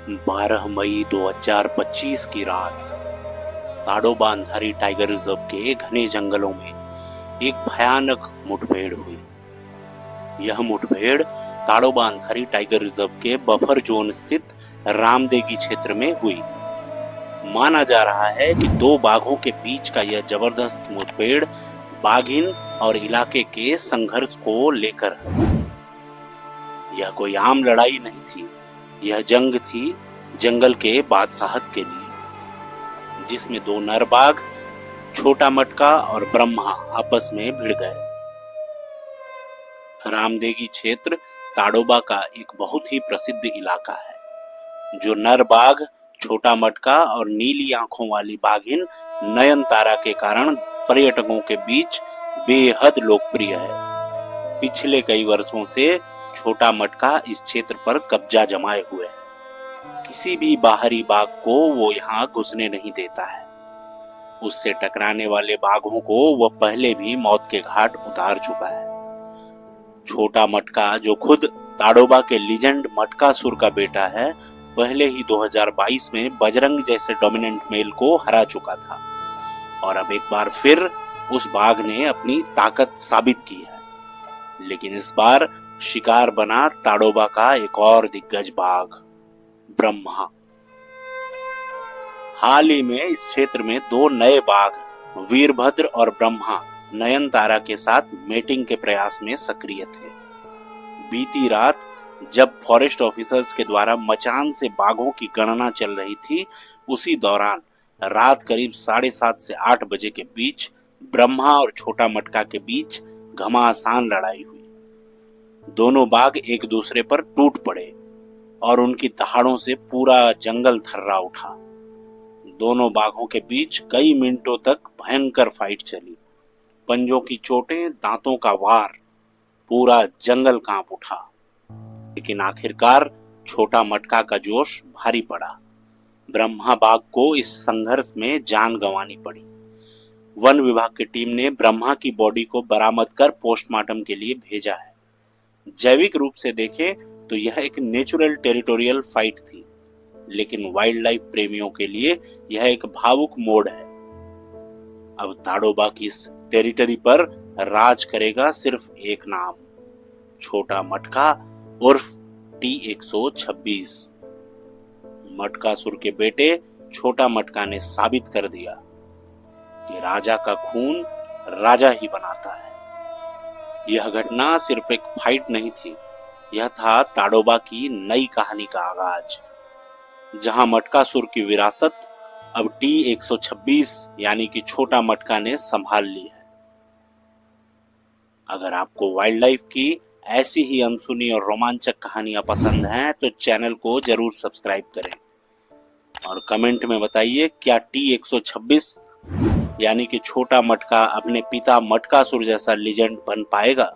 12 मई 2025 की रात Tadoba Andhari tiger reserve के घने जंगलों में एक भयानक मुठभेड़ हुई। यह मुठभेड़ ताडोबा अंधारी टाइगर रिजर्व के बफर जोन स्थित रामदेगी क्षेत्र में हुई। माना जा रहा है कि दो बाघों के बीच का यह जबरदस्त मुठभेड़ बाघिन और इलाके के संघर्ष को लेकर है। यह कोई आम लड़ाई नहीं थी, यह जंग थी जंगल के बादशाहत के लिए, जिसमें दो नर बाघ छोटा मटका और ब्रह्मा आपस में भिड़ गए। रामदेगी क्षेत्र ताडोबा का एक बहुत ही प्रसिद्ध इलाका है, जो नर बाघ छोटा मटका और नीली आंखों वाली बाघिन नयनतारा के कारण पर्यटकों के बीच बेहद लोकप्रिय है। पिछले कई वर्षों से छोटा मटका इस क्षेत्र पर कब्जा जमाए हुए है। किसी भी बाहरी बाघ को वो यहाँ घुसने नहीं देता है। उससे टकराने वाले बाघों को वह पहले भी मौत के घाट उतार चुका है। छोटा मटका, जो खुद ताडोबा के लीजेंड मटकासुर का बेटा है, पहले ही 2022 में बजरंग जैसे डोमिनेंट मेल को हरा चुका था और अब एक बार फिर उस बाघ ने अपनी ताकत साबित की है। लेकिन इस बार शिकार बना ताडोबा का एक और दिग्गज बाघ, ब्रह्मा। हाल ही में इस क्षेत्र में दो नए बाघ वीरभद्र और ब्रह्मा नयनतारा के साथ मेटिंग के प्रयास में सक्रिय थे। बीती रात जब फॉरेस्ट ऑफिसर्स के द्वारा मचान से बाघों की गणना चल रही थी, उसी दौरान रात करीब 7:30 से 8 बजे के बीच ब्रह्मा और छोटा मटका के बीच घमासान लड़ाई हुई। दोनों बाघ एक दूसरे पर टूट पड़े और उनकी दहाड़ों से पूरा जंगल थर्रा उठा। दोनों बाघों के बीच कई मिनटों तक भयंकर फाइट चली। पंजों की चोटें, दांतों का वार, पूरा जंगल कांप उठा। लेकिन आखिरकार छोटा मटका का जोश भारी पड़ा। ब्रह्मा बाघ को इस संघर्ष में जान गंवानी पड़ी। वन विभाग की टीम ने ब्रह्मा की बॉडी को बरामद कर पोस्टमार्टम के लिए भेजा है। जैविक रूप से देखें तो यह एक नेचुरल टेरिटोरियल फाइट थी, लेकिन वाइल्ड लाइफ प्रेमियों के लिए यह एक भावुक मोड़ है। अब ताडोबा की इस टेरिटरी पर राज करेगा सिर्फ एक नाम, छोटा मटका उर्फ T-126। मटकासुर के बेटे छोटा मटका ने साबित कर दिया कि राजा का खून राजा ही बनाता है। यह घटना सिर्फ एक फाइट नहीं थी, यह था ताडोबा की नई कहानी का आगाज, जहां मटकासुर की विरासत अब T-126 यानी कि छोटा मटका ने संभाल ली है। अगर आपको वाइल्ड लाइफ की ऐसी ही अनसुनी और रोमांचक कहानियां पसंद हैं तो चैनल को जरूर सब्सक्राइब करें और कमेंट में बताइए, क्या T-126 यानी कि छोटा मटका अपने पिता मटकासुर जैसा लीजेंड बन पाएगा।